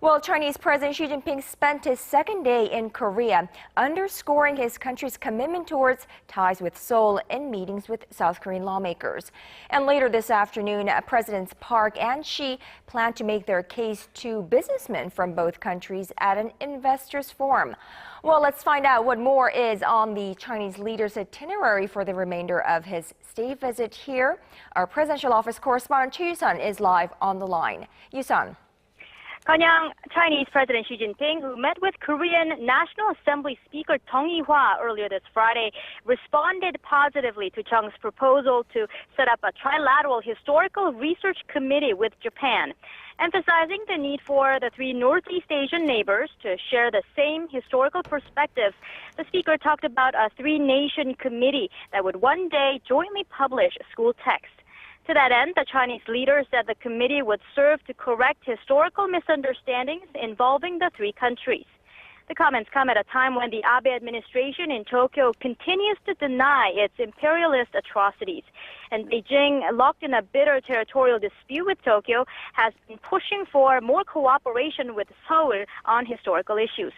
Well, Chinese President Xi Jinping spent his second day in Korea, underscoring his country's commitment towards ties with Seoul in meetings with South Korean lawmakers. And later this afternoon, Presidents Park and Xi plan to make their case to businessmen from both countries at an investors' forum. Well, let's find out what more is on the Chinese leader's itinerary for the remainder of his state visit here. Our presidential office correspondent Choi You-sun is live on the line. You-sun. Conn-young, Chinese President Xi Jinping, who met with Korean National Assembly Speaker Ui-hwa earlier this Friday, responded positively to Chung's proposal to set up a trilateral historical research committee with Japan, emphasizing the need for the three Northeast Asian neighbors to share the same historical perspectives. The speaker talked about a three-nation committee that would one day jointly publish school texts. To that end, the Chinese leader said the committee would serve to correct historical misunderstandings involving the three countries. The comments come at a time when the Abe administration in Tokyo continues to deny its imperialist atrocities. And Beijing, locked in a bitter territorial dispute with Tokyo, has been pushing for more cooperation with Seoul on historical issues.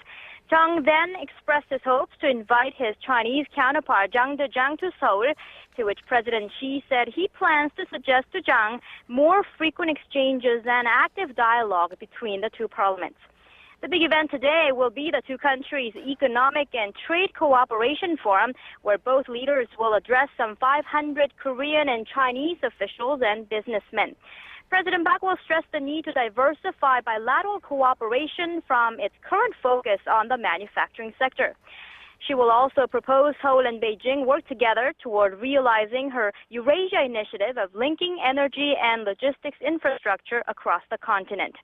Chung then expressed his hopes to invite his Chinese counterpart Zhang to Seoul, to which President Xi said he plans to suggest to Zhang more frequent exchanges and active dialogue between the two parliaments. The big event today will be the two countries' Economic and Trade Cooperation Forum, where both leaders will address some 500 Korean and Chinese officials and businessmen. President Park will stress the need to diversify bilateral cooperation from its current focus on the manufacturing sector. She will also propose Seoul and Beijing work together toward realizing her Eurasia initiative of linking energy and logistics infrastructure across the continent.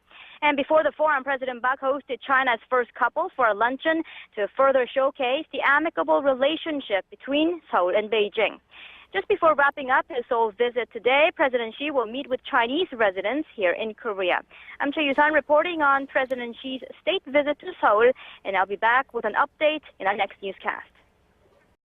And before the forum, President Park hosted China's first couple for a luncheon to further showcase the amicable relationship between Seoul and Beijing. Just before wrapping up his Seoul visit today, President Xi will meet with Chinese residents here in Korea. I'm Choi You-sun reporting on President Xi's state visit to Seoul, and I'll be back with an update in our next newscast.